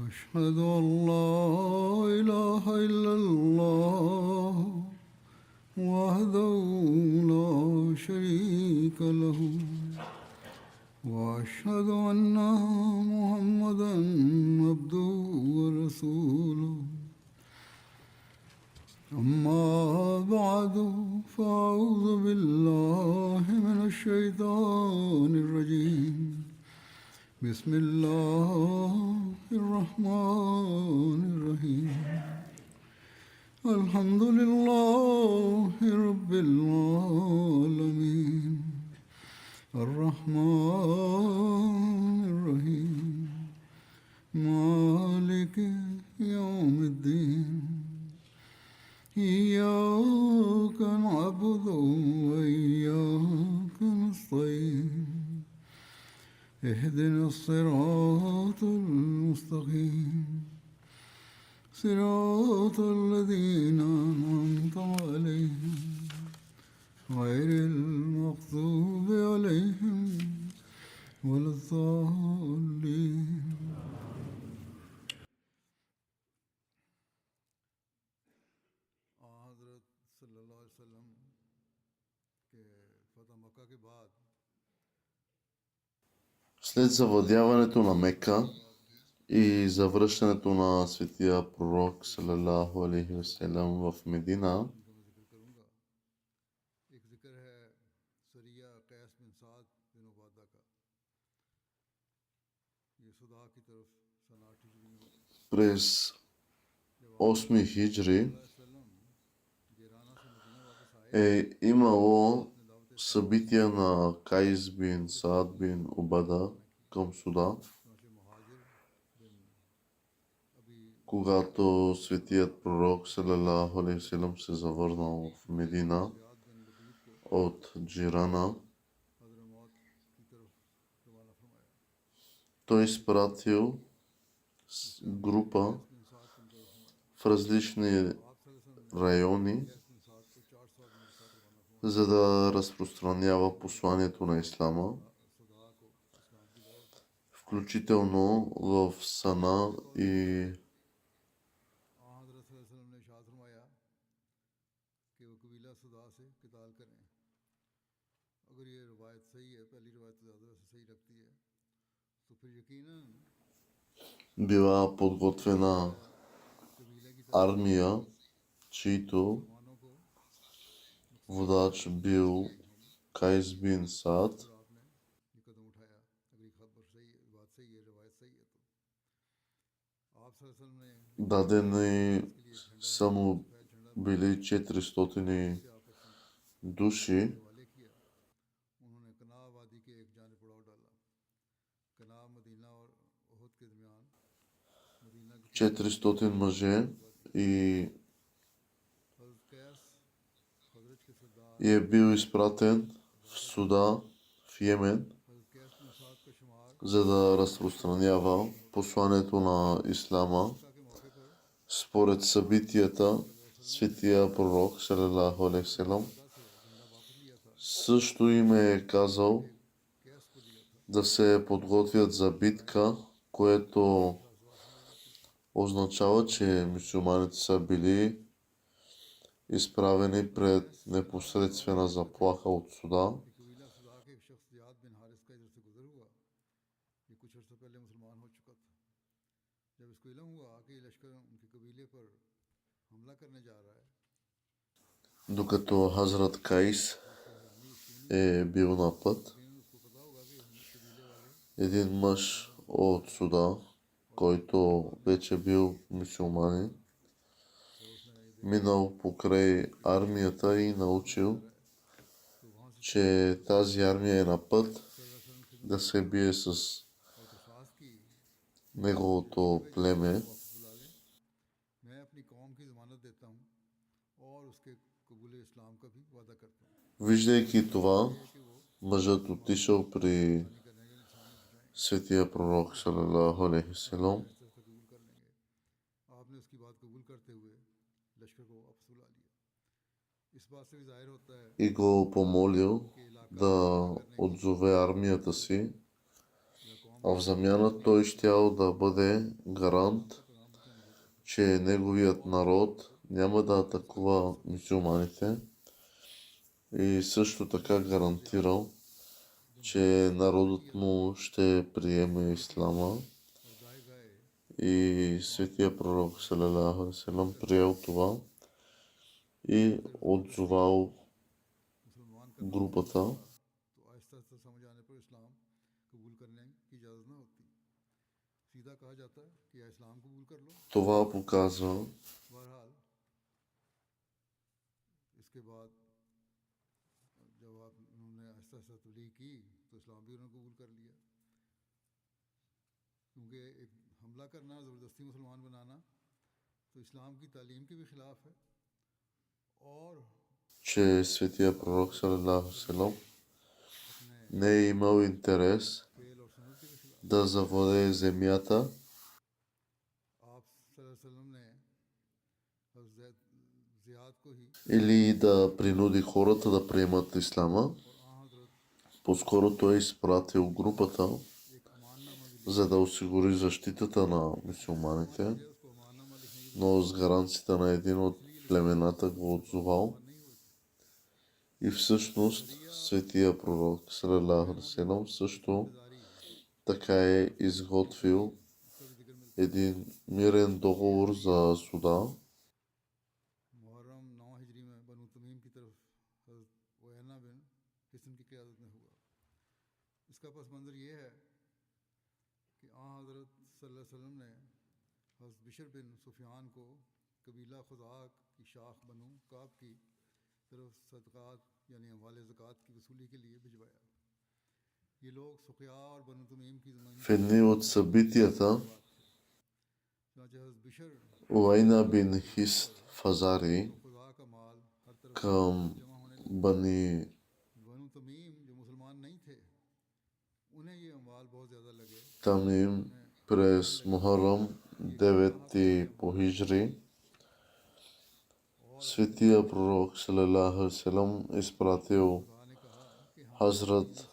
أشهد أن لا إله إلا الله وحده لا شريك له وأشهد أن محمدا عبده ورسوله أما بعد فأعوذ بالله من الشيطان الرجيم بسم الله الرحمن الرحيم الحمد لله رب العالمين الرحمن الرحيم مالك يوم الدين إياك نعبد وإياك نستعين اهدنا الصراط المستقيم صراط الذين أنعمت عليهم غير المغضوب عليهم ولا الضالين. حضرت صلی اللہ علیہ وسلم کے فتح مکہ کے بعد След завладяването на Мека и завръщането на светия пророк салалаху алейхи васелям в Медина, ذکر کروں گا. ایک ذکر ہے سریہ قیس بن سعد بن عبادہ کا. یہ صدا کی طرف سن 8 ہجری میں през 8 хиджри وسلم جیرانہ سے مدینہ واپس آئے. е имало събития на Кайс бин Саад бин Убада към Суда, چنانچہ مہاجر بن ابی когато светият пророк салалаху алейхи васелям се завърнал в Медина زیاد بن لبید کو от Джирана. حضر موت کی طرف روانہ فرمایا. Той изпратил група بن سعد کو مقرر فرمایا. в различни آپ صلی اللہ علیہ وسلم райони, بن سعد کو 400 آدمی کے ساتھ روانہ فرمایا. за да разпространява посланието на Ислама, صدا کو اسلام کی دعوت. включително в Сана и حضرت صلی اللہ علیہ وسلم نے ارشاد فرمایا کہ وہ قبیلہ صدا سے قتال کریں. اگر یہ روایت صحیح ہے، پہلی روایت تو زیادہ سے صحیح لگتی ہے، تو پھر یقیناً била подготвена قبیلے کی طرف армия, чийто مسلمانوں کو водач бил Кайс бин Саад. اور آپ نے یہ قدم اٹھایا. اگر یہ خبر صحیح ہے، بات صحیح ہے، روایت صحیح ہے، تو آپ صلی اللہ علیہ وسلم نے Дадени اس کے لیے ایک جھنڈا само سفید جھنڈا били 400 سے آپ اپنے души, حوالے کیا. انہوں نے کنا وادی کے ایک جانب پڑاؤ ڈالا. کنا مدینہ اور احد کے درمیان مدینہ کی 400 мъже и حضرت قیس خزرج کے سردار е бил изпратен в Суда, в Йемен, حضرت قیس بن سعد کا شمار за да разпространява посланието на Ислама. مکہ کے موقع پر Според събитията, светия пророк салалаху алейхи васелям مکہ سے جھنڈا واپس لیا تھا. също им е казал قیس کو دیا تھا. да се подготвят за битка, което означава, че мюсюлманите са били изправени пред непосредствена заплаха от Суда. یہ قبیلہ صدا کے ایک شخص زیاد بن حارث کا ادھر سے گزر ہوا. یہ کچھ عرصہ پہلے مسلمان ہو چکا تھا. جب اس کو علم ہوا کہ یہ لشکر ان کے قبیلے پر حملہ کرنے جا رہا ہے، Докато Хазрат Кайс е бил на път, یقیناً اس کو پتہ ہوگا کہ قبیلے والے един мъж от Суда, който вече бил мюсюлманин, минал покрай армията и научил, تو وہاں سے че тази армия е на път صلی اللہ علیہ وسلم کی да се бие с اور درخواست کی неговото племе. واپس بلا لیں. میں اپنی قوم کی ضمانت دیتا ہوں اور اس کے قبول اسلام کا بھی وعدہ کرتا ہوں Виждайки това, کہ وہ мъжът отишъл при آسانی کرنے کے انسان اٹھ جائیں، светия пророк салалаху алейхи васелям آہستہ آہستہ قبول کر لیں گے. آپ نے اس کی بات قبول کرتے ہوئے لشکر کو واپس بلا لیا. اس بات سے بھی ظاہر ہوتا ہے и го помолил کہ علاقہ да отзове армията си а в замяна той щял да бъде гарант, че неговият народ няма да атакува мюсюлманите и също така гарантирал, че народът му ще приеме ислама и светия пророк салалаху алейхи ва салям приел това и отзовал групата. Това показва, че светия пророк салалаху алейхи ва салям не е имал интерес да завладее земята или да принуди хората да приемат ислама. По-скоро той е изпратил групата, за да осигури защитата на мюсюлманите, но с гаранцията на един от племената го отзовал. И всъщност светия пророк салалаху алейхи ва салям също така е изготвил един мирен договор за суда, в едни от събитията Уайна бин Хис Фазари към Бани Тамим през Мухаррам 9 по хиджри, светия пророк салалаху алейхи ва салям изпратил Хазрат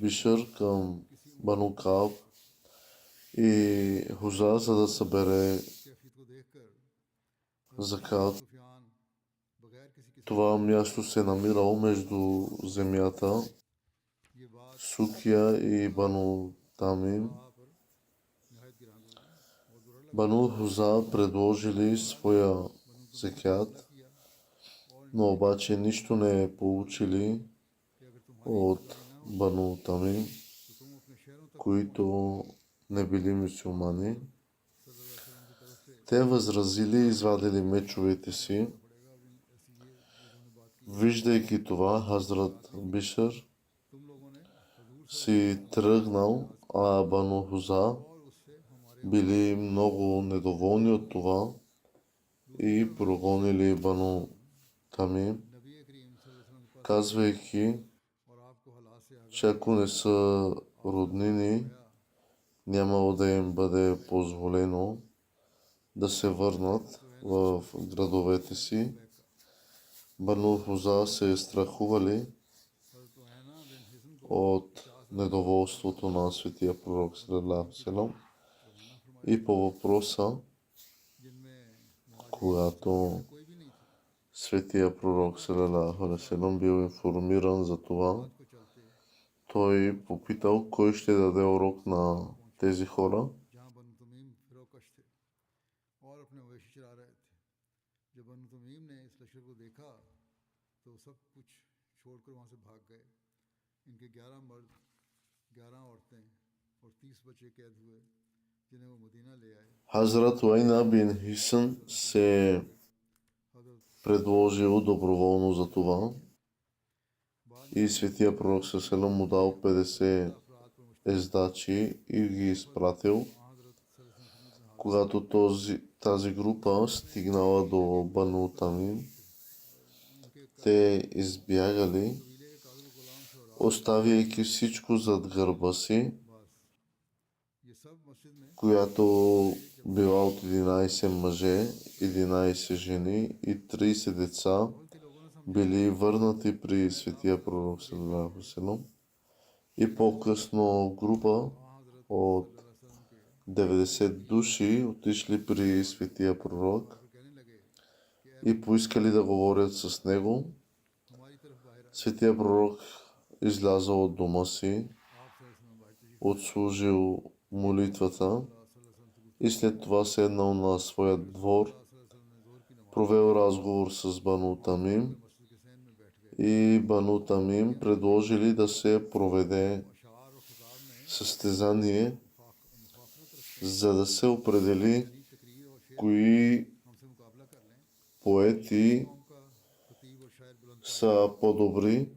Бишър към Бану Кааб и Хуза, за да събере закат. Това място се намирало между земята Сукия и Бану Тамим. Бану Хуза предложили своя закат, но обаче нищо не е получили от Бану Тамим, които не били мюсюлмани. Те възразили и извадили мечовете си. Виждайки това, Хазрат Бишър си тръгнал, а Бану Хуза били много недоволни от това и прогонили Бану Тамим, казвайки, че ако не са роднини, нямало да им бъде позволено да се върнат в градовете си. Бану Хуза се страхували от недоволството на светия пророк салалаху алейхи ва салям и по въпроса, когато светия пророк салалаху алейхи ва салям бил информиран за това, той попитал кой ще даде урок на тези хора. Хазрат Уайна бин Хисън се предложил доброволно за това и светия пророк салалаху алейхи ва салям му дал 50 ездачи и ги изпратил. Когато тази група стигнала до Бану Тамим, те избягали, оставяйки всичко зад гърба си, която била от 11 мъже, 11 жени и 30 деца били върнати при светия пророк саллалаху алейхи ва саллям, и по-късно група от 90 души отишли при светия пророк и поискали да говорят с него. Светия пророк излязъл от дома си, отслужил молитвата и след това седнал на своя двор, провел разговор с Бану Тамим, и Бану Тамим предложили да се проведе състезание, за да се определи кои поети са по-добри.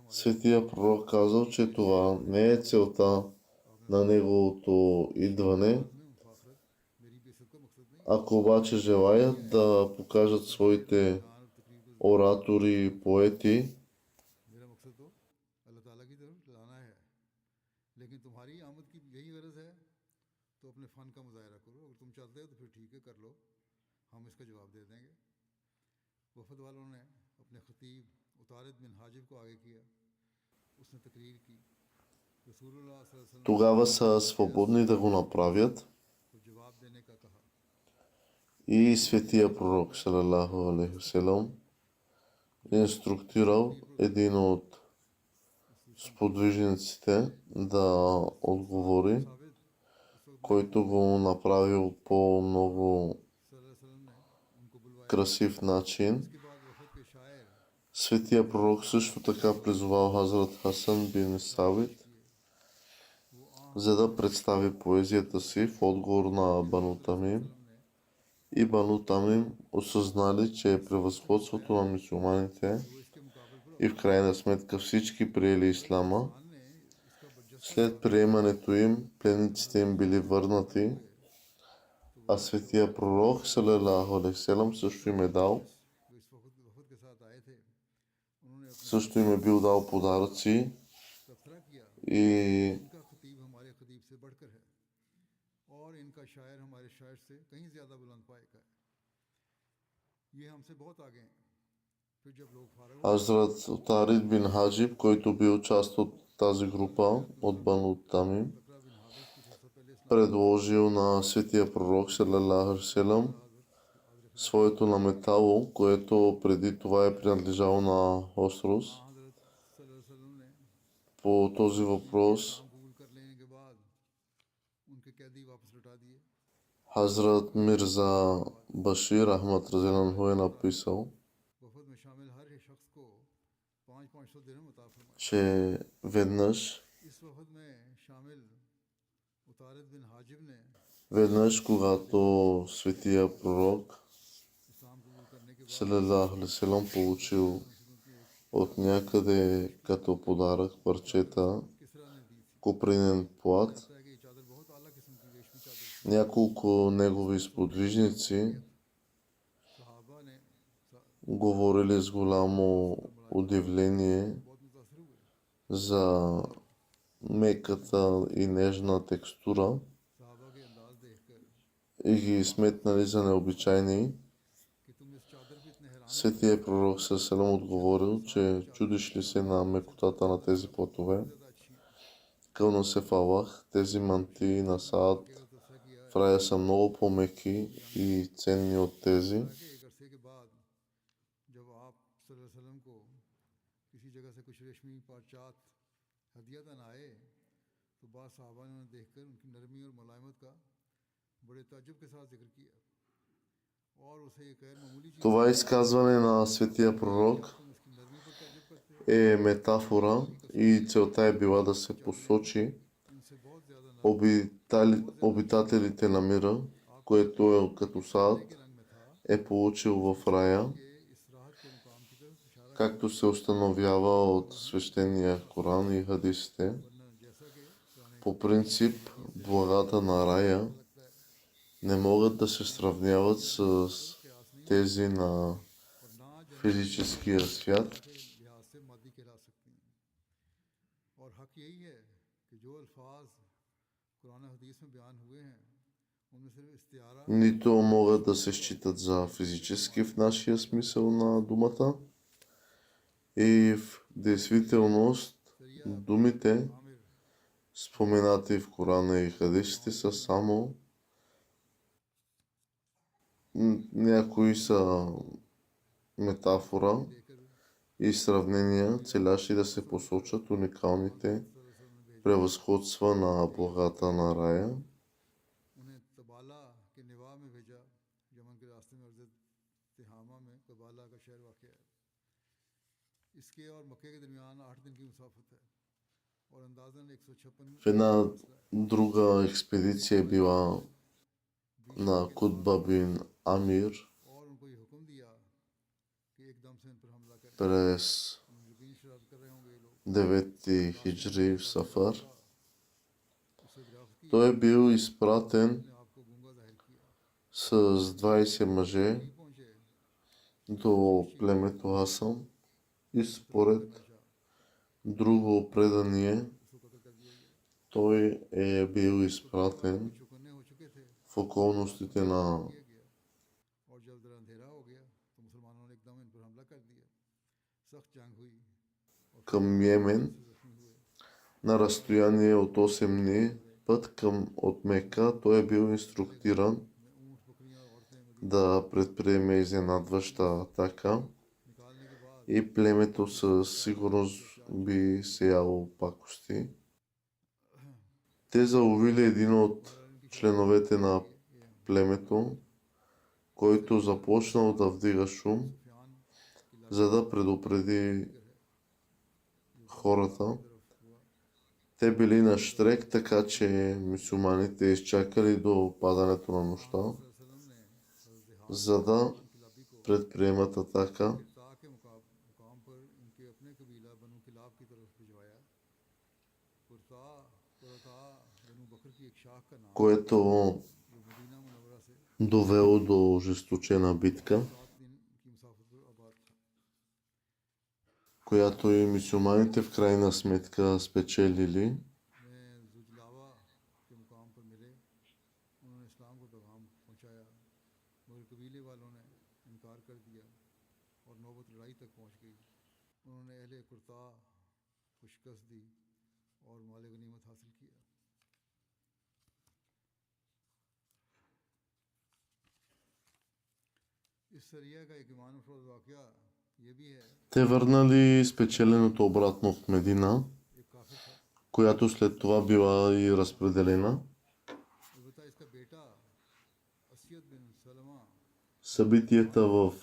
Светия пророк казал, че това не е целта на неговото идване. Ако обаче желаят да покажат своите оратори и поети, тогава са свободни да го направят. И светия пророк саллалаху алейхи ва саллям инструктирал един от сподвижниците да отговори, който го направил по много красив начин. Светия пророк също така призовал Хазрат Хасан бин Сабит, за да представи поезията си в отговор на Бану Тамим. И Бану Тамим осъзнали, че превъзходството на мюсюлманите и в крайна сметка всички приели ислама. След приемането им, пленниците им били върнати, а светия пророк саллалаху алейхи ва саллям също им е бил дал подаръци и Хазрат Тарид бин Хаджиб, който бил част от тази група от Бану Тамим, предложил на светия пророк саллалаху алейхи ва саллям своето наметало, което преди това е принадлежало на Осрус. По този въпрос Хазрат Мирза Башир Ахмад разияллаху анху е написал, че веднъж, когато светия пророк саллалаху алейхи ва саллям получил от някъде като подарък парчета копринен плат, няколко негови сподвижници говорили с голямо удивление за меката и нежна текстура и ги сметнали за необичайни. Светия пророк саллалаху отговорил, че чудиш ли се на мекотата на тези платове? Кълна се в Аллах, тези мантии на Саад в рая са много по-меки и ценни от тези. Това изказване на светия пророк е метафора и целта е била да се посочи обитателите на мира, което е като Саад е получил в рая, както се установява от свещения Коран и хадисите. По принцип, благата на рая не могат да се сравняват с тези на физическия свят. उनमें सिर्फ इस्तियारा нито могат да се считат за физически в нашия смисъл на думата. И в действителност думите, आमिर споменати в Корана и хадисите, са само някои са метафора देकर и сравнения, целящи да се посочат уникалните सल्लल्लाहु अलैहि वसल्लम ने भेजा превъзходства на благата на рая, उन्हें तबाला के निवा में भेजा यमन के रास्ते में अर्ज़ तिहामा में तबाला का शहर वाक़ है इसके और मक्के के दरमियान 8 दिन की मुसाफत है और अंदाज़न 156 в една друга експедиция била на Кутба бин Амир और उनको ये हुक्म दिया कि एकदम से इन पर हमला करें през यकीन शरारत कर रहे होंगे ये लोग 9 хиджри в Сафар. उससे दरियाफ्त की Той е бил изпратен अपने आप को गूंगा जाहिर किया с 20 мъже नहीं पहुंचे до племето Хасан и според हमेशा друго предание उसको कत्ल कर दिया गया той е бил изпратен चौकन्ने हो चुके थे в околностите на किया गया और जब जरा अंधेरा हो गया तो मुसलमानों ने एकदम इन पर हमला कर दिया सख्त जंग हुई और към Йемен जख्मी हुए на разстояние от 8 дни път от Мека. Той е бил инструктиран ऊँट बकरियां और औरतें मदीने да предприеме изненадваща атака निकालने के बाद и племето със сигурност би сеяло пакости. Те заловили един от членовете на племето, който започнал да вдига шум, सुफियान की за да предупреди хората. तरफ हुआ Те били на щрек, така че мюсюлманите изчакали до падането на нощта, वसल्लम ने हज़रत за да किलाबी को предприемат атака, ता के मुकाम पर इनके अपने कबीला बनु किलाब की तरफ भिजवाया कुर्ता कुरता बनु बकर की एक शाख का नाम което जो मदीना मुनव्वरा से довело до ожесточена битка, 7 दिन की मुसाफत पर आबाद था която и мюсюлманите в крайна сметка спечелили. में जुजलावा के मुकाम पर मिले उन्होंने इस्लाम को पैगाम पहुंचाया मगर कबीले वालों ने इनकार कर दिया और नौबत लड़ाई तक पहुंच गई उन्होंने अहले कुर्ता को शिकस्त दी और माल गनीमत हासिल किया इस सरिया का एक ईमान अफरोज वाक़या ये भी है Те върнали спечеленото обратно в Медина, एक काफिर था която след това била и разпределена. अलबत्ता इसका बेटा असयद बिन सलमा Събитията в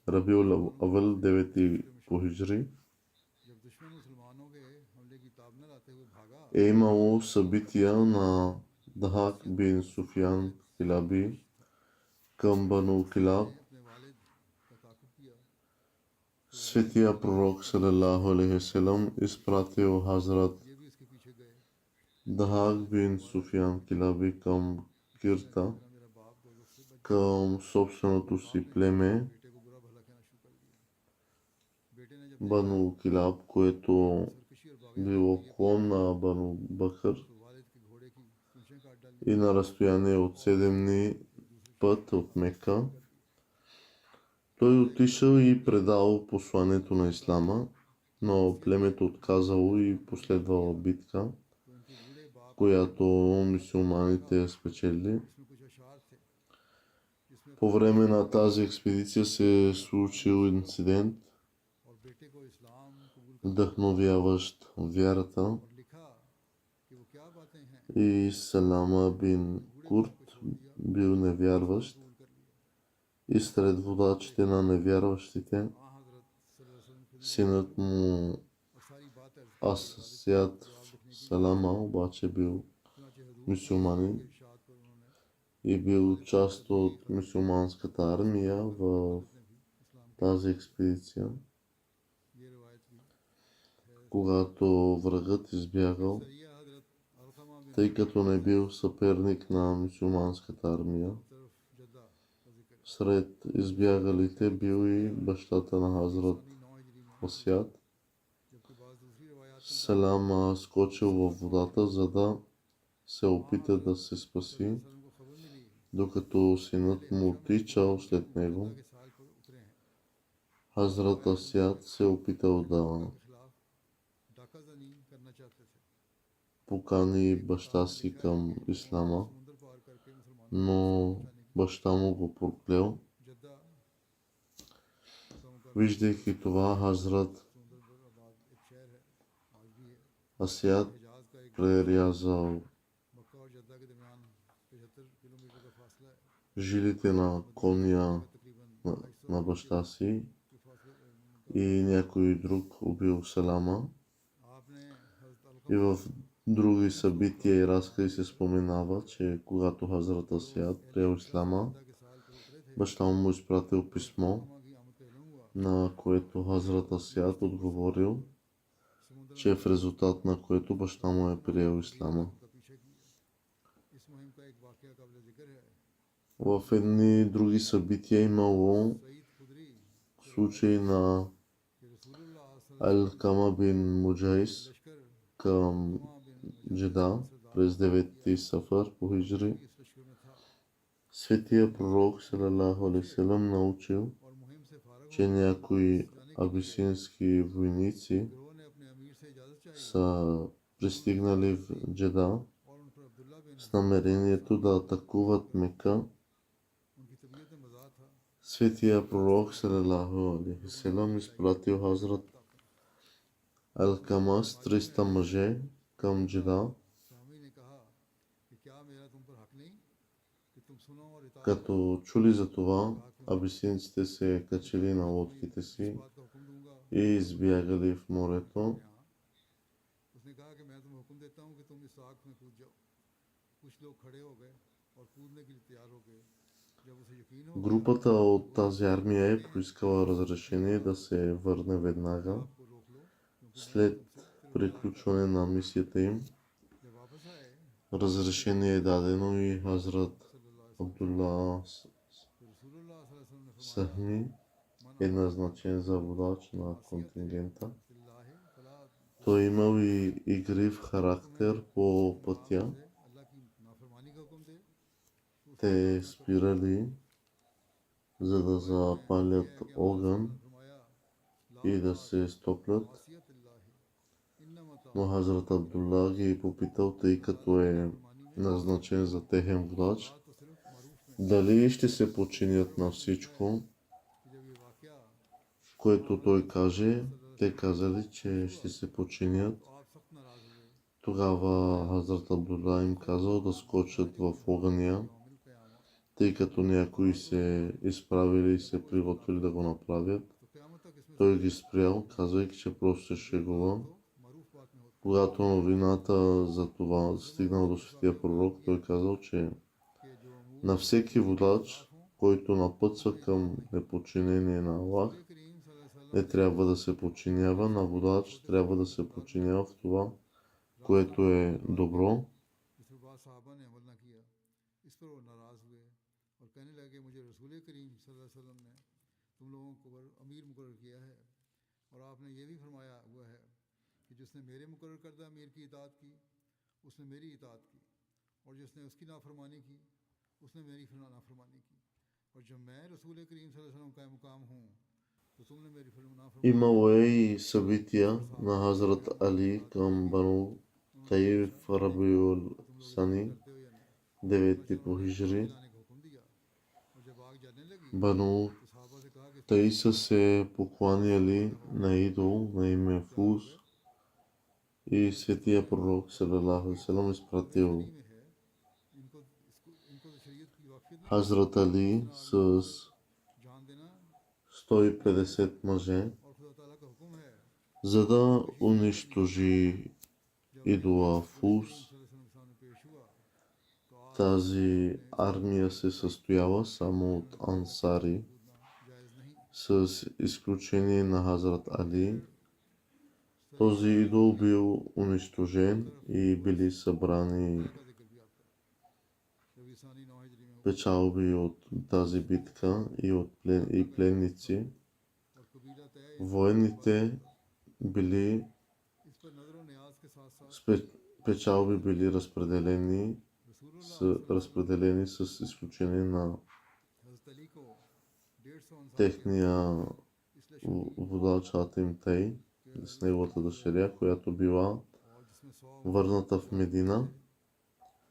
Рабиул Авъл 9 по хиджри जब दुश्मन मुसलमानों के हमले की ताब न लाते हुए भागा е имало събития на Дахак бин Суфиян Килаби към Бану Килаб. ने अपने वालिद का ताकुब किया Светия пророк салалаху алейхи васелам изпратил Хазрат ये भी उसके पीछे गए Дахак бин Суфиян Килаби към Кирта, मेरा मेरा बाप दोजख से बच към собственото си племе बेटे को बुरा भला कहना शुरू कर दिया बेटे ने जब Бану Килаб, което सरकशी और बागी било клон на Бану Бакър, तो वालिद के घोड़े की पूंछें काट डाली и на разстояние от 7 дни път от Мека. Той отишъл и предал посланието на Ислама, но племето отказало и последвала битка, तो उनके बूढ़े बाप която мюсюлманите спечели. इसमें कुछ अशार थे जिसमें По време на тази експедиция се е случил инцидент, और बेटे को इस्लाम कबूल вдъхновяващ вярата, और लिखा कि वो क्या बातें हैं и Салама бин Курт бил невярващ कबूल कर लिया и сред водачите на невярващите हाँ हजरत सल्लल्लाहु अलैहि वसल्लम синът му और सारी बात अर्ज Асият Салама обаче бил चुनाचे हजूर мюсюлманин के इरशाद पर उन्होंने и бил част от мюсюлманската армия в इस्लाम тази експедиция. ये रिवायत भी Когато врагът избягал, सरिया हजरत अलकमा बिन тъй като не бил съперник на мюсюлманската армия, तरफ जद्दा का जिक्र сред избягалите бил и бащата на Хазрат 9 हिजरी में Асият. जबकि बाज़ दूसरी रिवायात Салам скочил във водата, за да се опита да се спаси, वसल्लम को खबर मिली докато синът му тичал след него, Хазрат Асяд се опитал да покани баща си към ислама, но баща му го проклел. Виждайки това, Хазрат Асяд прерязал жилите на коня на баща си и някой друг убил Салама. И в други събития и разкази се споменава, че когато Хазрат Асяд приел ислама, баща му изпратил писмо, на което Хазрат Асяд отговорил, че в резултат на което баща му е приел ислама. В едни други събития имало случай на Алкама бин Муджайс към Джеда през 9 Сафар по хиджри. Светия пророк салалаху алейхи ва салям научил, че някои абисински войници са пристигнали в Джеда с намерението да атакуват Мека. Светия пророк салалаху алейхи ва салям изпратил Хазрат Алкама с 300 мъже към Джеда. Като чули за това, абисинците се качили на лодките си и избягали в морето. Групата от тази армия е поискала разрешение да се върне веднага след приключване на мисията им. Разрешение е дадено и Хазрат Абдулла Сахми е назначен за водач на контингента. Той имал и игрив характер по пътя. Те спирали, за да запалят огън и да се стоплят. Но Хазрат Абдулла ги попитал, тъй като е назначен за техен водач, дали ще се подчинят на всичко, което той каже. Те казали, че ще се подчинят. Тогава Хазрат Абдулла им казал да скочат в огъня, тъй като някои се изправили и се приготвили да го направят. Той ги спрял, казвайки, че просто се шегува. Когато новината за това стигнал до светия пророк, той казал, че на всеки водач, който напътства към неподчинение на Аллах, не трябва да се подчинява. На водач трябва да се подчинява в това, което е добро. जिसने मेरे मुकर्रर करदा अमीर की इताअत की उसने मेरी इताअत की और जिसने उसकी नाफरमानी की उसने मेरी नाफरमानी की और जब मैं रसूल करीम सल्लल्लाहु अलैहि वसल्लम का मुकाम हूँ तो तुमने मेरी नाफरमानी. Имало е и събития на Хазрат Али към Бану Таиф Рабиул Сани 9 по хиджри. Бану Таиса се покланяли на идол на име Фуз. И светия пророк салалаху алейхи ва салям изпратил Хазрат Али с 150 мъже, за да унищожи идола Фуз. Тази армия се състояла само от ансари, с изключение на Хазрат Али. Този идол бил унищожен и били събрани печалби от тази битка и пленници. Военните били печалби били разпределени са разпределени с изключение на हज़रत अली को 150 अंसार техния इसलिए शुरू водач Атим Тей с неговата дъщеря, която била और जिसमें 100 върната в Медина.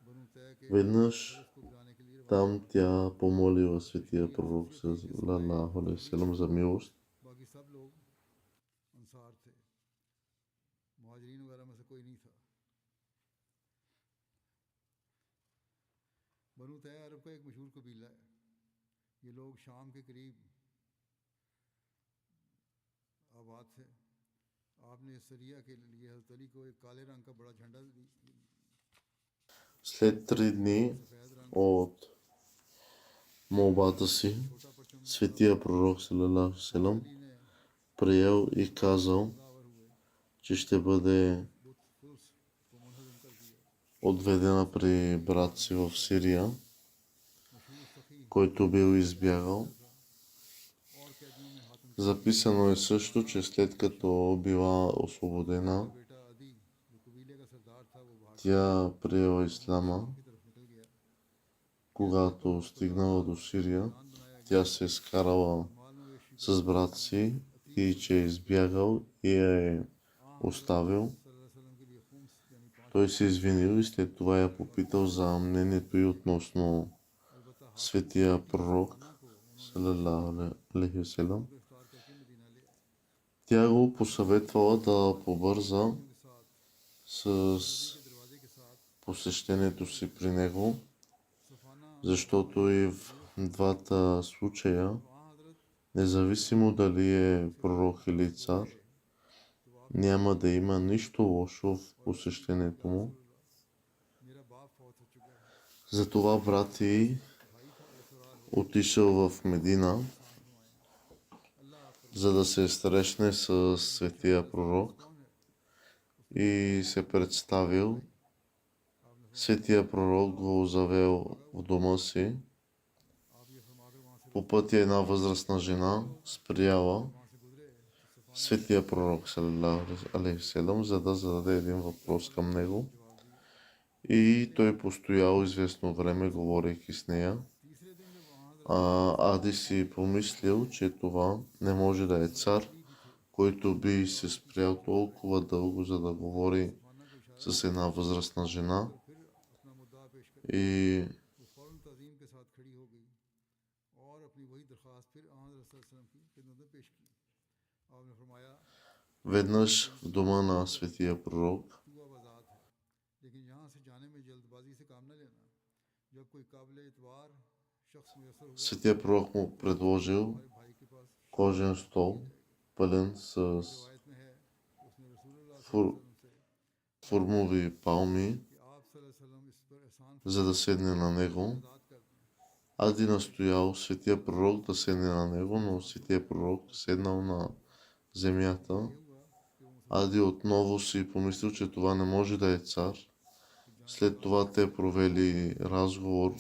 बनु तय के Веднъж को गिराने के लिए там тя помолила светия пророк саллалаху алейхи ва салям за милост. बाकी सब लोग अंसार थे मुहाजिरीन वगैरह में से कोई नहीं था बनु तय अरब का एक मशहूर कबीला है ये लोग शाम के करीब आबाद थे आपने सरिया के लिए हज़रत अली को एक काले रंग का बड़ा झंडा След 3 дни सफ़ेद रंग от молбата си, छोटा परचम светия пророк саллалаху алейхи ва салям अली ने приел и казал, दावर हुए че ще бъде बुत फुर्स को मुनहज़म कर दिया отведена при брат си в Сирия, मशहूर सखी който бил избягал. और कैदियों में हाथम Записано е също, че след като била освободена, बेटा अदी जो कबीले का सरदार था वो भाग тя приела ислама. की तरफ निकल गया Когато стигнала до Сирия, प्लान बनाया тя се е скарала माल मवेशी с брат си и че е избягал и я е оставил. वसल्लम के लिए खुम्स यानी 5 Той се извинил и след това я попитал за мнението й относно अलबत्ता हाथ светия пророк, को салалаху алейхи ва салям. गिरफ्तार करके मदीना ले आए Тя го посъветвала да побърза के साथ с के दरवाजे के साथ посещението си при него, सफाना защото и в двата случая, वहाँ हजरत независимо дали е пророк или цар, няма да има нищо лошо в посещението му. मेरा बाप फौत हो चुका है Затова брат й भाई था वो फरार हो отишъл в Медина, अल्लाह за да се срещне с светия пророк कौन है и се представил. Светия пророк го завел в дома си. आप ये फरमाकर वहाँ से По пътя една възрастна жена спряла वहाँ से गुजरे तो सफाना светия пророк, саллалаху алейхи ва салям, за да зададе един въпрос към него. И той постоял известно време, говорейки с нея. तीसरे दिन जब वहाँ Ади си помислил, че това не може да е цар, който би се спрял толкова дълго, за да говори с една възрастна жена. फिर अपना मुद्दा पेश कर И वो फौरन तज़ीम के साथ खड़ी हो गई और अपनी वही दरख्वास्त फिर वसल्लम की खिदमत में पेश की आपने फरमाया веднъж в дома на светия пророк तू अब आज़ाद है लेकिन यहाँ से जाने में जल्दबाजी से काम न लेना जब कोई काबिल एतबार शख्स मुयसर हुआ светия пророк му предложил हमारे भाई के पास кожен стол, пълен с रिवायत में है कि उसने रसूलुल्लाह фур- से фурмови палми, कि आप वसल्लम इस पर एहसान за да седне на него. आज़ाद कर दें Ади настоял светия пророк да седне на него, но светия пророк седнал на земята. ये हुआ कि वो Ади отново си помислил, че това не може да е цар. След това те провели разговор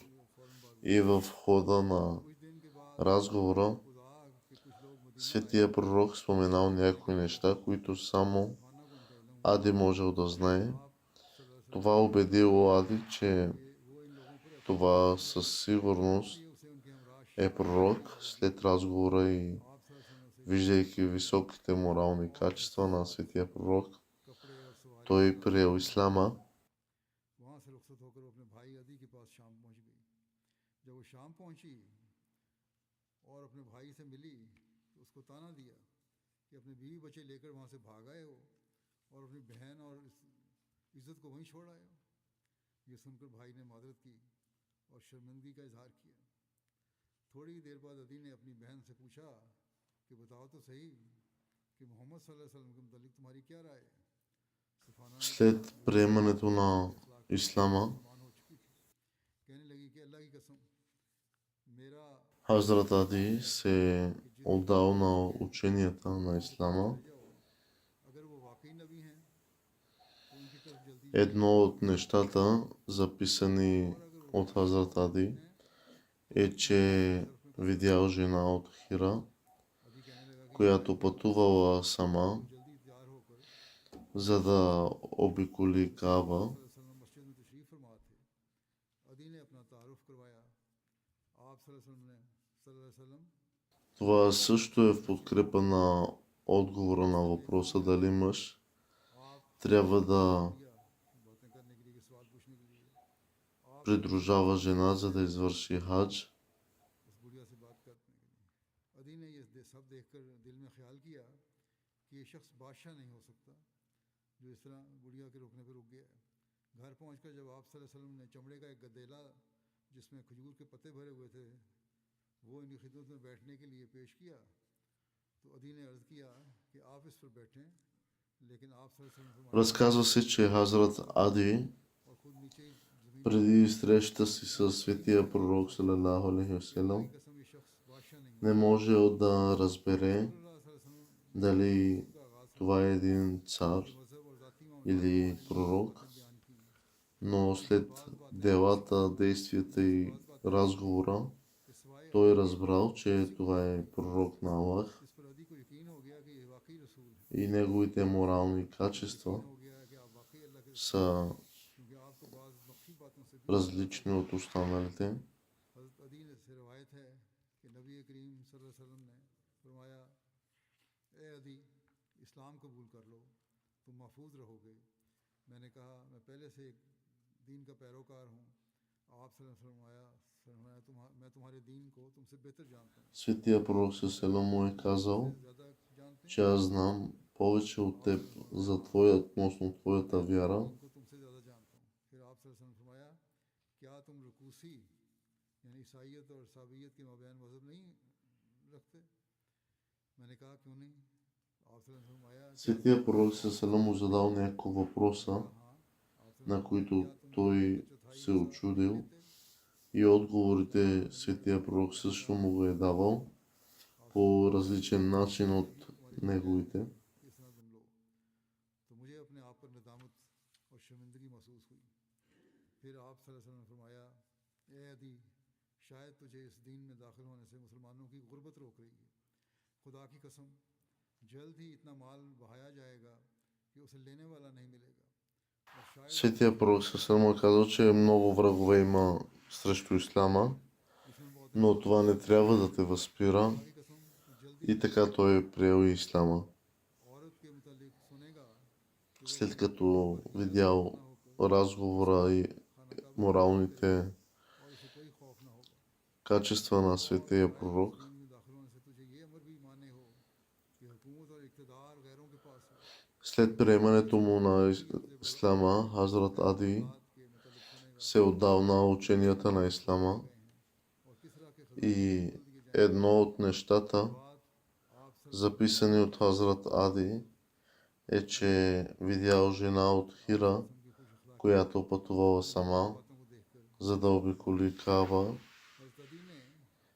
и в хода на कुछ दिन के बाद разговора खुदा के कुछ लोग मदीना светия пророк споменал някои неща, които само को उनका इल्म Ади можел да знае. आप सल्लल्लाहु Това убедило Ади, че अलैहि वसल्लम वो इन लोगों पर това със сигурност उसे उनके हमराज е пророк. След разговора и आप सल्लल्लाहु अलैहि वसल्लम से виждайки високите морални качества на светия пророк, कपड़े और सवारी той приел ислама. वहां से रुखसत होकर वो अपने भाई अदी के पास शाम पहुंच गई जब वो शाम पहुंची और अपने भाई से मिली तो उसको ताना दिया कि अपने बीवी बच्चे लेकर वहां से भाग आए हो और अपनी बहन और इज्जत को वहीं छोड़ आए हो ये सुनकर भाई ने मादरत की और शर्मिंदगी का इजहार किया थोड़ी देर बाद अदी ने अपनी बहन से पूछा कि बताओ तो सही कि मोहम्मद सल्लल्लाहु अलैहि वसल्लम के मुतालिक तुम्हारी क्या राय है सफाना ने След приемането на ислама, मुसलमान हो चुकी थी कहने लगी कि अल्लाह की कसम मेरा Хазрат Ади се е отдал на ученията на ислама. जाओ अगर वो वाकई नबी हैं तो उनकी तरफ जल्दी Едно от нещата, записани от Хазрат Ади, е, че видял жена от Хира, अभी कहने लगा कि която пътувала сама, जल्दी तैयार होकर за да обиколи Каба. वसल्लम मस्जिद में तशरीफ फरमा थे Това също е в подкрепа на отговора на въпроса дали мъж трябва да придружава жена, за да извърши хадж. उस बुढ़िया से बात करने के लिए अदी ने ये सब देखकर दिल में ख्याल किया कि ये शख्स बादशाह नहीं हो सकता जो इस तरह बुढ़िया के रुकने पर रुक गया है। घर पहुंचकर जब आप सल्लल्लाहु अलैहि वसल्लम ने चमड़े का एक गदेला जिसमें खजूर के पत्ते भरे हुए थे वो इनकी खिदमत में बैठने के लिए पेश किया तो अदी ने अर्ज़ किया कि आप इस पर बैठें, लेकिन आप सल्लल्लाहु अलैहि वसल्लम Разказва се, че Хазрат Ади और खुद नीचे जमीन преди срещата си с светия пророк салалаху алейхи васелям कसम ये शख्स बादशाह नहीं не можел да разбере है। वसल्लम дали का आगाज़ това е един цар मजहब और जाती или пророк, बयान की но след делата, действията и разговора कि सिवाय той разбрал, че това е пророк на Аллах इस पर अदी को यकीन हो गया कि ये वाकई रसूल है, и неговите морални качества हो गया कि आप वाकई अल्लाह के са क्योंकि आपको बाज़ मख्फी बातों से भी различни от останалите. हज़रत अदी से रवायत है कि नबी करीम सल्लल्लाहु अलैहि वसल्लम ने फरमाया, ए अदी इस्लाम कबूल कर लो, तुम महफूज रहोगे। मैंने कहा मैं पहले से एक दीन का पैरोकार हूँ। आप सल्लल्लाहु अलैहि वसल्लम फरमाया मैं तुम्हारे दीन को तुमसे बेहतर जानता हूँ, Светия пророк салам му е казал, ज़्यादा जानते हैं, че аз знам повече от теб за твоя, относно твоята вяра. उनको तुमसे ज़्यादा जानता हूँ। फिर आप सल्लल्लाहु अलैहि वसल्लम फरमाया क्या तुम रकूसी यानी ईसाइयत और साबियत के माबैन मज़हब नहीं रखते? मैंने कहा क्यों नहीं? आप सल्लल्लाहु अलैहि वसल्लम फरमाया Светия пророк салам му задал няколко въпроса, हाँ, आप на които той се चौथाई очудил, и отговорите Светия пророк също му го е давал по различен начин от неговите. इस तरह तुम लो, तो मुझे अपने आप पर नदामत और शर्मिंदगी महसूस हुई। फिर आप सल्लल्लाहु अलैहि वसल्लम ने फरमाया, ए अदी शायद तुझे इस दीन में दाखिल होने से मुसलमानों की गुर्बत रोक रही है। खुदा की कसम जल्द ही इतना माल बहाया जाएगा कि उसे लेने वाला नहीं मिलेगा और शायद Светия пророк салам му е казал, че много врагове има срещу ислама, इसमें बहुत но това не трябва да те възпира. खुदा की कसम जल्दी И така той е приел и ислама. औरत के मुतालिक सुनेगा कि След като видял разговора и моралните और उसे कोई खौफ ना होगा। качества на светия пророк, दीन में दाखिल होने से तुझे ये अमर भी माने हो कि हुकूमत और इक़्तिदार गैरों के पास है, след приемането му на ислама, Хазрат Ади बात के मुतालिक सुनेगा се отдал на ученията на ислама और किस तरह के и едно от нещата, बात आप записани от Хазрат Ади, е, че видял жена от Хира, की खुश अखलाक която пътувала сама, बातों को देखकर за да обиколи Каба. हज़रत अली ने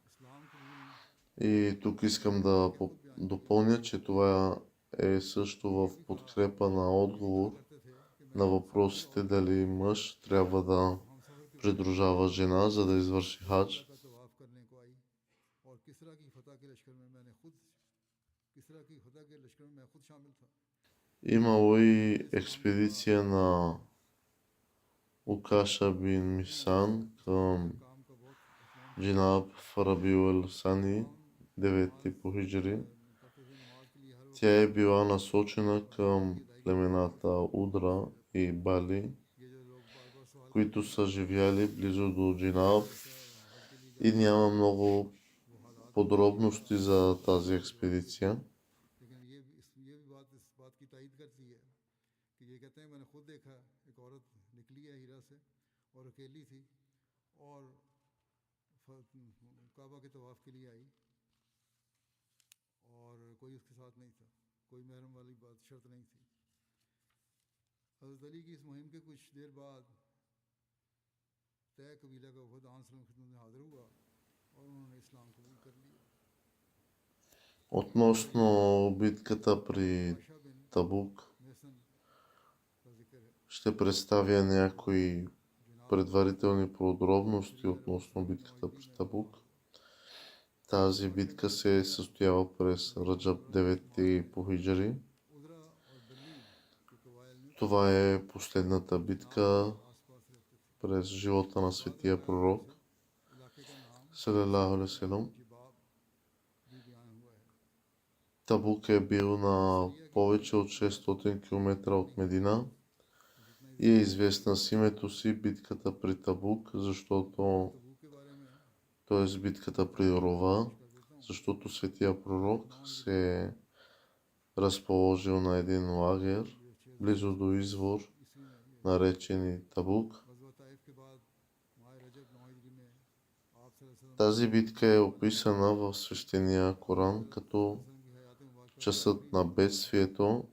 इस्लाम कबूल И тук искам да допълня, че това е също в подкрепа на отговор करते थे कि на въпросите дали мъж трябва да हम सफ़र के придружава жена, за да извърши хадж. का तवाफ करने को आई और किसरा की फतह के लश्कर में मैं खुद शामिल था। Имало и експедиция на Укаша бин Мисан към काम का बहुत इस्लाम Джинаб в Рабиул Сани, 9 по хиджри. करते थे नमाज के लिए हर Тя е била насочена към племената Удра и Бали, ये जो लोग बार बार सवाल които са живяли близо до Джинаб, हज के लिए и няма много подробности за тази експедиция. लेकिन ये भी बात इस बात की तायद करती है कि ये कहते हैं मैंने खुद देखा एक औरत निकली है हीरा से और अकेली थी और काबा के तवाफ के लिए आई और कोई उसके साथ नहीं था, कोई महरम वाली बात शर्त नहीं थी। हज़रत अली की इस मुहिम के कुछ देर बाद तय कबीला का वफद आन सल्लल्लाहु अलैहि वसल्लम की खिदमत में हाजिर हुआ और उन्होंने इस्लाम कबूल कर लिया। Относно битката при आयशा बिन Табук, मेसन का जिक्र है। ще представя някои предварителни подробности относно битката при Табук. Тази битка се е състояла през Раджаб 9 по хиджри. उदरा और बल्ली के कवायल में Това е последната битка आसपास रहते थे। през живота на светия пророк, इलाके का नाम салалаху алейхи васелям. जिबाब Табук е бил на повече от 600 км от Медина и е известна с името си битката при Табук, защото, т.е. битката при Рова, защото светия пророк се е разположил на един лагер близо до извор, наречен и Табук. Тази битка е описана в свещения Коран като часът на бедствието.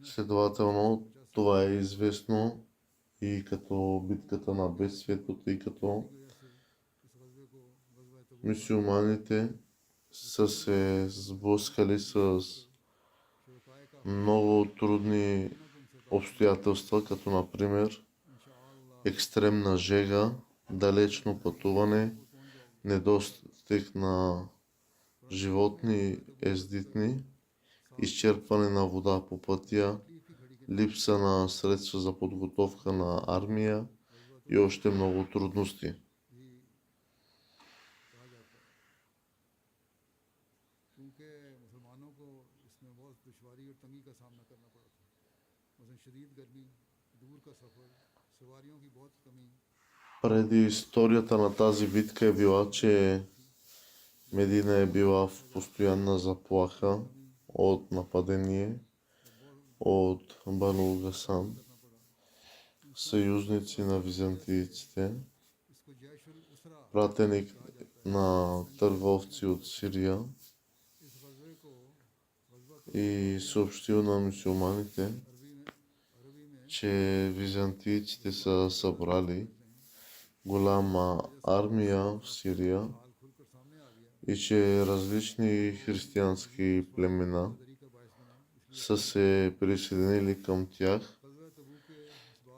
Следователно, това е известно и като битката на бедствието, тъй като мюсюлманите са се сблъскали с много трудни обстоятелства, като например екстремна жега, далечно пътуване, недостиг на животни ездитни, изчерпване на вода по пътя, липса на средства за подготовка на армия и още много трудности. Преди историята на тази битка е била, че Медина е била в постоянна заплаха от нападение от Бану Гасан, съюзници на византийците, пратеник на търговци от Сирия, и съобщил на мюсюлманите, че византийците са събрали голяма армия в Сирия и че различни християнски племена са се присъединили към тях.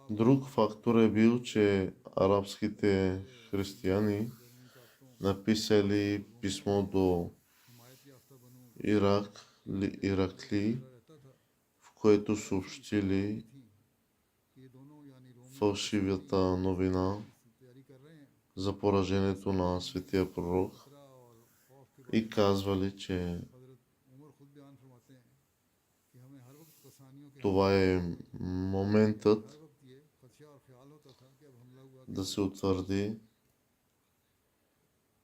Друг фактор е бил, че арабските християни написали писмо до Иракли, в което съобщили фалшивата новина за поражението на светия пророк и казвали, че това е моментът да се утвърди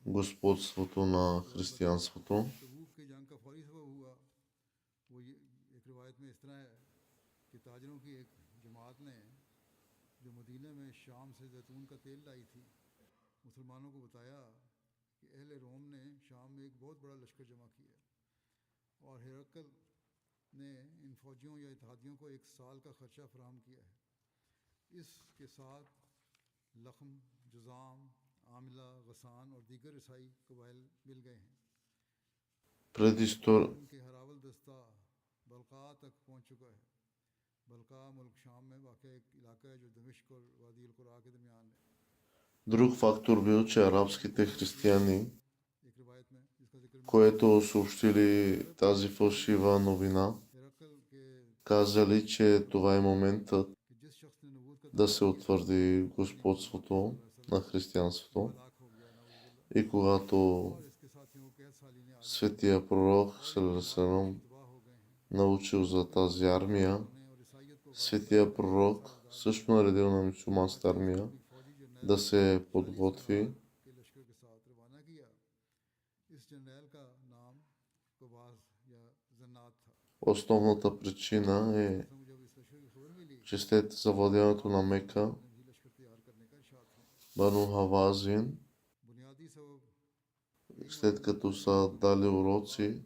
господството на християнството. Друг фактор бил, че арабските християни, което съобщили тази фалшива новина, казали, че това е моментът да се утвърди господството на християнството. И когато светия пророк Салам научил за тази армия, светия пророк също наредил на мюсюлманската армия да се подготви. Основната причина е, че след завладяването на Мека, Бану Хавазин, след като са дали уроци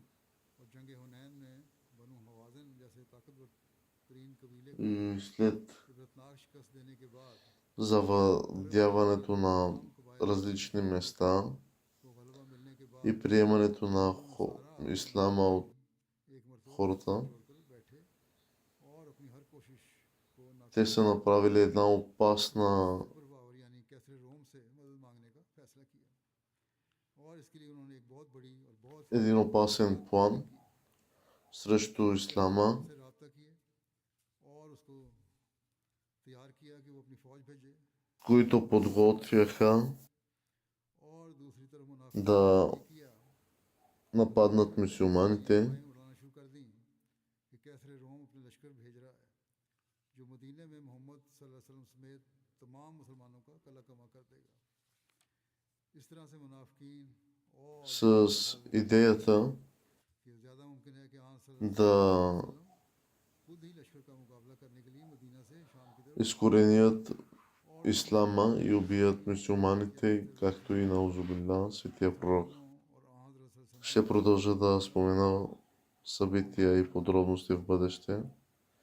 и след завладяването на различни места и приемането на ислама от хората, те са направили един опасен план срещу ислама, които подготвяха да нападнат мюсюлманите, उड़ाना शुरू कर दी कि कैसर रोम अपने लश्कर भेज रहा है जो मदीने में मोहम्मद सल्लल्लाहु अलैहि वसल्लम समेत तमाम मुसलमानों का कला कमा कर देगा। इस तरह से मुनाफिकीन और с идеята कि ज़्यादा मुमकिन है कि आन да खुद ही लश्कर का मुकाबला करने के लिए मदीना से शाम की तरफ изкоренят ислама и убият мюсюлманите, както и наузубилла, светия пророк. और आन हज़रत Ще продължа да спомена събития и подробности в бъдеще.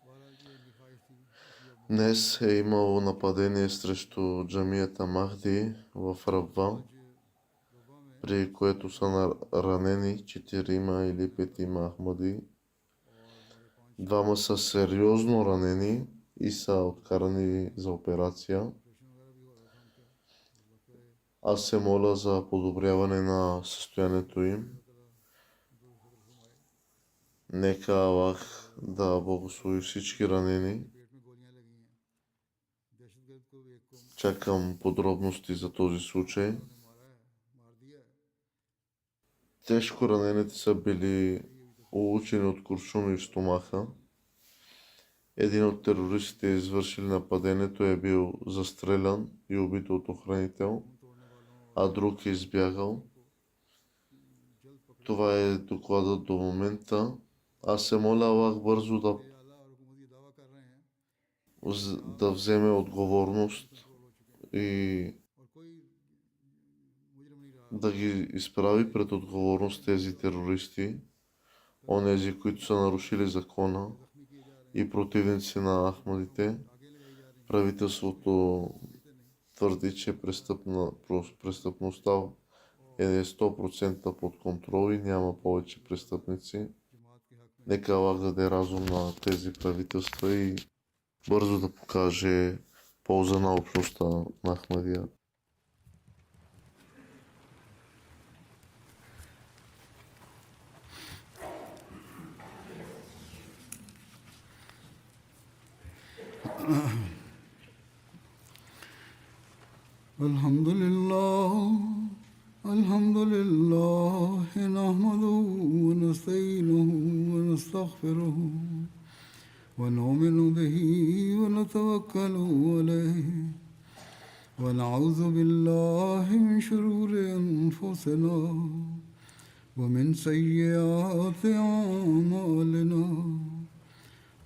बहरहाल ये इनकी ख्वाहिश थी इसलिए अब Днес е имало нападение срещу джамията Махди в Рабва, आज रबा में при което са ранени 4 или 5 Ахмади. Двама са сериозно ранени и са откарани за операция. ऑपरेशन वगैरह भी हो रहा था उनका। अल्लाह करे Аз се моля за подобряване на състоянието им. उनको फजल फरमाए। Нека Аллах да благослови всички ранени. पेट में गोलियां लगी हैं। दहशतगर्द को एक को Чакам подробности за този случай. उन्होंने मारा है, मार दिया है। Тежко ранените са били улучени от куршуми в стомаха. Един от терористите, извършили нападението, е бил застрелян и убит от охранител, а друг е избягал. Това е докладът до момента. Аз се моля Аллах бързо ये आला और हुकूमत ये दावा कर रहे हैं да вземе отговорност कंट्रोल हो चुके हैं и और कोई मुजरिम नहीं रहा। да ги изправи пред отговорност тези терористи, онези, които са нарушили закона जख्मी किए जा रहे и противници на Ахмадите. हैं, आगे लगाई जा रही हैं, Правителството देते नहीं। твърди, че престъпността е 100% под контрол и няма повече престъпници. जमात के हक में Нека Аллах даде разум на тези правителства и бързо да покаже полза на общността на Ахмадия. الحمد لله نحمده ونستعينه ونستغفره ونؤمن به ونتوكل عليه ونعوذ بالله من شرور أنفسنا ومن سيئات أعمالنا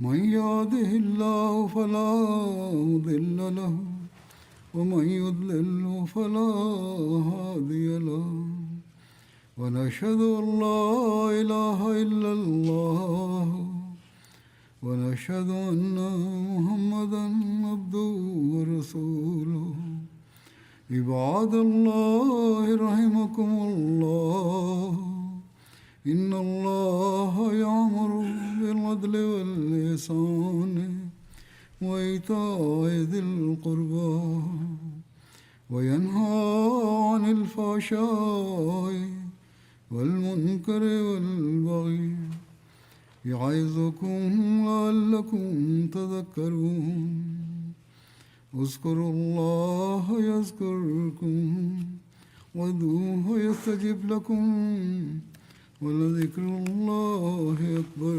من يهده الله فلا مضل له ومن يضلل فلا هادي له ونشهد أن لا إله إلا الله ونشهد أن محمدا عبده ورسوله عباد الله رحمكم الله إن الله يأمر بالعدل والإحسان وإيتاء ذي القربى وينهى عن الفحشاء والمنكر والبغي يعظكم لعلكم تذكرون اذكروا الله يذكركم وادعوه يستجب لكم ولذكر الله أكبر